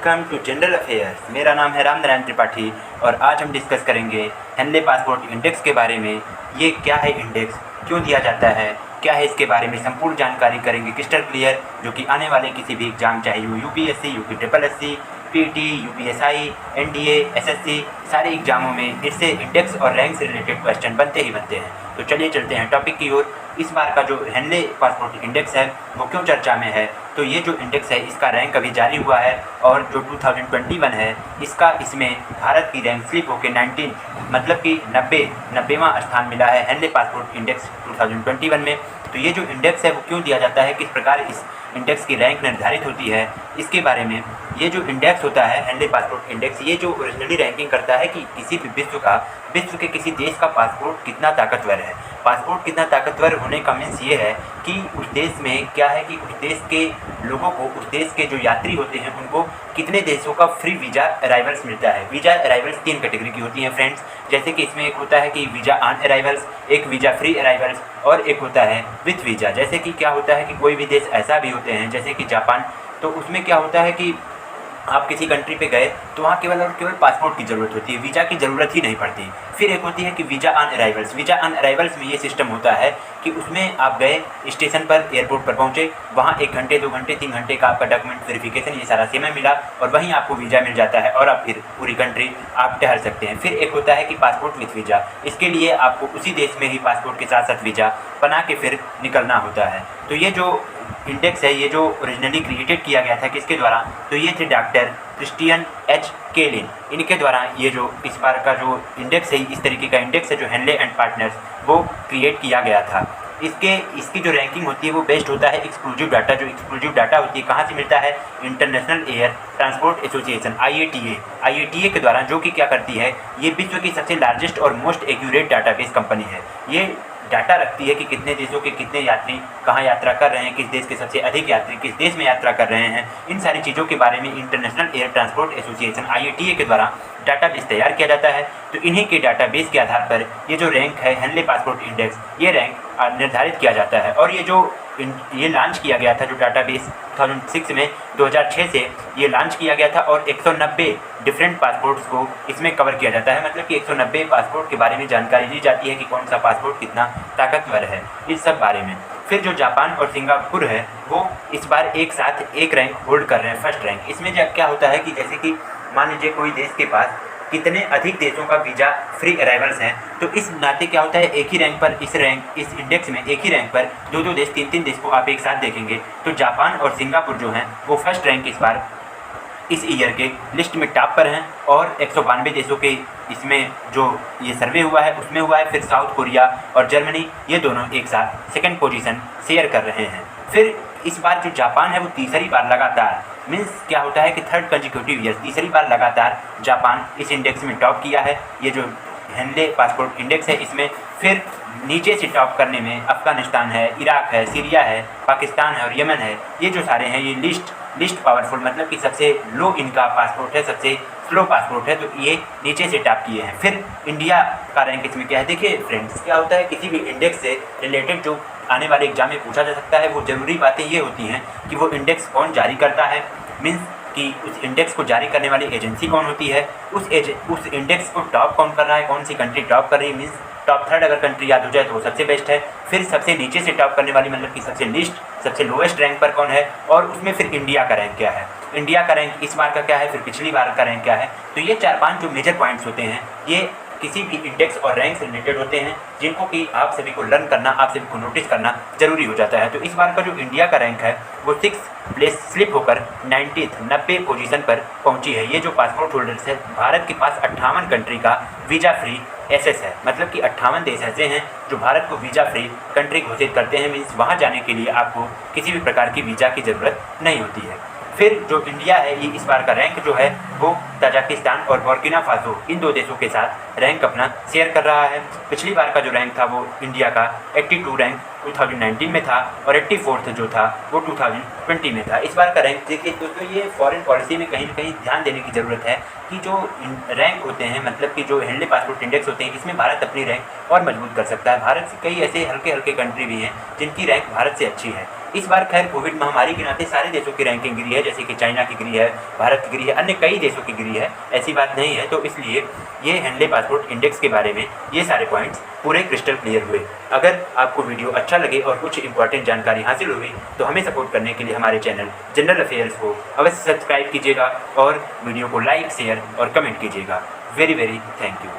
Welcome to general affairs. मेरा नाम है रामनारायण त्रिपाठी और आज हम डिस्कस करेंगे हेनले पासपोर्ट इंडेक्स के बारे में। ये क्या है इंडेक्स, क्यों दिया जाता है, क्या है इसके बारे में संपूर्ण जानकारी करेंगे क्रिस्टल क्लियर, जो कि आने वाले किसी भी एग्जाम, चाहे वो UPSC, UP triple SC, PT, UPSI, NDA, SSC, सारे एग्जामों में इससे इंडेक्स और रैंक से रिलेटेड क्वेश्चन बनते ही बनते हैं। तो चलिए चलते हैं टॉपिक की ओर। इस बार का जो हेनले पासपोर्ट इंडेक्स है वो क्यों चर्चा में है, तो ये जो इंडेक्स है इसका रैंक अभी जारी हुआ है और जो 2021 है इसमें भारत की रैंक स्लिप होकर 19 मतलब कि 90वां स्थान मिला है हेनले पासपोर्ट इंडेक्स 2021 में। तो ये जो इंडेक्स है वो क्यों दिया जाता है, किस प्रकार इस इंडेक्स की रैंक निर्धारित होती है, इसके बारे में। ये जो इंडेक्स होता है हेनले पासपोर्ट इंडेक्स, ये जो ओरिजिनली रैंकिंग करता है कि किसी भी विश्व के किसी देश का पासपोर्ट कितना ताकतवर है। पासपोर्ट कितना ताकतवर होने का मीन्स ये है कि उस देश में क्या है कि उस देश के लोगों को, उस देश के जो यात्री होते हैं उनको कितने देशों का फ्री वीज़ा अराइवल्स मिलता है। वीज़ा अराइवल्स 3 कैटेगरी की होती हैं फ्रेंड्स, जैसे कि इसमें एक होता है कि वीज़ा ऑन अराइवल्स, एक वीज़ा फ्री अराइवल्स और एक होता है विथ वीज़ा। जैसे कि क्या होता है कि कोई भी देश ऐसा भी होते हैं जैसे कि जापान, तो उसमें क्या होता है कि आप किसी कंट्री पे गए तो वहाँ केवल और केवल पासपोर्ट की ज़रूरत होती है, वीज़ा की ज़रूरत ही नहीं पड़ती। फिर एक होती है कि visa on arrivals. Visa on arrivals में ये सिस्टम होता है कि उसमें आप गए स्टेशन पर, एयरपोर्ट पर पहुँचे, वहाँ 1 घंटे 2 घंटे 3 घंटे का आपका डॉक्यूमेंट वेरिफिकेशन ये सारा समय मिला और वहीं आपको वीज़ा मिल जाता है और आप फिर पूरी कंट्री आप टहल सकते हैं। फिर एक होता है कि पासपोर्ट विथ वीज़ा। इसके लिए आपको उसी देश में ही पासपोर्ट के साथ साथ वीज़ा बना के फिर निकलना होता है। तो ये जो इंडेक्स है, ये जो ओरिजिनली क्रिएटेड किया गया था किसके द्वारा, तो ये थे डॉक्टर क्रिस्टियन एच केलिन। इनके द्वारा ये जो इस बार का जो इंडेक्स है, इस तरीके का इंडेक्स है जो हेनले एंड पार्टनर्स वो क्रिएट किया गया था। इसकी जो रैंकिंग होती है वो बेस्ड होता है एक्सक्लूसिव डाटा। जो एक्सक्लूसिव डाटा होती है कहाँ से मिलता है, international air transport association IATA के द्वारा, जो कि क्या करती है, ये विश्व की सबसे लार्जेस्ट और मोस्ट एक्यूरेट डाटाबेस कंपनी है। ये डाटा रखती है कि कितने देशों के कितने यात्री कहाँ यात्रा कर रहे हैं, किस देश के सबसे अधिक यात्री किस देश में यात्रा कर रहे हैं। इन सारी चीज़ों के बारे में international air transport association IATA के द्वारा डाटाबेस तैयार किया जाता है। तो इन्हीं के डाटाबेस के आधार पर ये जो रैंक है हेनले पासपोर्ट इंडेक्स, ये रैंक निर्धारित किया जाता है। और ये लॉन्च किया गया था जो डाटाबेस 2006 से ये लॉन्च किया गया था और 190 डिफरेंट पासपोर्ट्स को इसमें कवर किया जाता है। मतलब कि 190 पासपोर्ट के बारे में जानकारी दी जाती है कि कौन सा पासपोर्ट कितना ताकतवर है, इस सब बारे में। फिर जो जापान और सिंगापुर है वो इस बार एक साथ एक रैंक होल्ड कर रहे हैं, फर्स्ट रैंक। इसमें जब क्या होता है कि जैसे कि मान लीजिए कोई देश के पास कितने अधिक देशों का वीज़ा फ्री अराइवल्स हैं, तो इस नाते क्या होता है एक ही रैंक पर इस इंडेक्स में एक ही रैंक पर 2-2 देश 3-3 देश को आप एक साथ देखेंगे। तो जापान और सिंगापुर जो हैं वो फर्स्ट रैंक इस बार इस ईयर के लिस्ट में टॉप पर हैं और 192 देशों के इसमें जो ये सर्वे हुआ है उसमें हुआ है। फिर साउथ कोरिया और जर्मनी ये दोनों एक साथ सेकंड पोजीशन शेयर कर रहे हैं। फिर इस बार जो जापान है वो तीसरी बार लगातार, मीन्स क्या होता है कि थर्ड कंजिक्यूटिव ईयर, तीसरी बार लगातार जापान इस इंडेक्स में टॉप किया है। ये जो हेनले पासपोर्ट इंडेक्स है इसमें फिर नीचे से टॉप करने में अफगानिस्तान है, इराक है, सीरिया है, पाकिस्तान है और यमन है। ये जो सारे हैं ये लिस्ट पावरफुल, मतलब कि सबसे लो इनका पासपोर्ट है, सबसे स्लो पासपोर्ट है, तो ये नीचे से टॉप किए हैं। फिर इंडिया का रैंक इसमें क्या है, देखिए फ्रेंड्स क्या होता है किसी भी इंडेक्स से रिलेटेड जो आने वाले एग्जाम में पूछा जा सकता है वो ज़रूरी बातें ये होती हैं कि वो इंडेक्स कौन जारी करता है, मीन्स कि उस इंडेक्स को जारी करने वाली एजेंसी कौन होती है, उस इंडेक्स को टॉप कौन कर रहा है, कौन सी कंट्री टॉप कर रही है, मीन्स टॉप 3 अगर कंट्री याद हो जाए तो वो सबसे बेस्ट है। फिर सबसे नीचे से टॉप करने वाली मतलब कि सबसे लोएस्ट रैंक पर कौन है, और उसमें फिर इंडिया का रैंक क्या है, इंडिया का रैंक इस बार का क्या है, फिर पिछली बार का रैंक क्या है। तो ये 4-5 जो मेजर पॉइंट्स होते हैं ये किसी भी इंडेक्स और रैंक से रिलेटेड होते हैं जिनको कि आप सभी को लर्न करना, आप सभी को नोटिस करना जरूरी हो जाता है। तो इस बार का जो इंडिया का रैंक है वो 6 प्लेस स्लिप होकर 90 पोजीशन पर पहुंची है। ये जो पासपोर्ट होल्डर्स है, भारत के पास 58 कंट्री का वीज़ा फ्री एसेस है, मतलब कि 58 देश ऐसे हैं जो भारत को वीज़ा फ्री कंट्री घोषित करते हैं। मीन्स वहाँ जाने के लिए आपको किसी भी प्रकार की वीज़ा की ज़रूरत नहीं होती है। फिर जो इंडिया है ये इस बार का रैंक जो है वो ताजिकिस्तान और बुर्किना फासो इन 2 देशों के साथ रैंक अपना शेयर कर रहा है। पिछली बार का जो रैंक था वो इंडिया का 82 रैंक 2019 में था और 84th जो था वो 2020 में था। इस बार का रैंक देखिए दोस्तों, ये फॉरेन पॉलिसी में कहीं ना कहीं ध्यान देने की ज़रूरत है कि जो रैंक होते हैं, मतलब कि जो हेनले पासपोर्ट इंडेक्स होते हैं, इसमें भारत अपनी रैंक और मजबूत कर सकता है। भारत से कई ऐसे हल्के कंट्री भी हैं जिनकी रैंक भारत से अच्छी है। इस बार खैर कोविड महामारी के नाते सारे देशों की रैंकिंग गिरी है, जैसे कि चाइना की गिरी है, भारत की गिरी है, अन्य कई देशों की गिरी है, ऐसी बात नहीं है। तो इसलिए ये हेनले पासपोर्ट इंडेक्स के बारे में ये सारे पॉइंट्स पूरे क्रिस्टल क्लियर हुए। अगर आपको वीडियो अच्छा लगे और कुछ इंपॉर्टेंट जानकारी हासिल हुई तो हमें सपोर्ट करने के लिए हमारे चैनल जनरल अफेयर्स को अवश्य सब्सक्राइब कीजिएगा और वीडियो को लाइक, शेयर और कमेंट कीजिएगा। Very very thank you.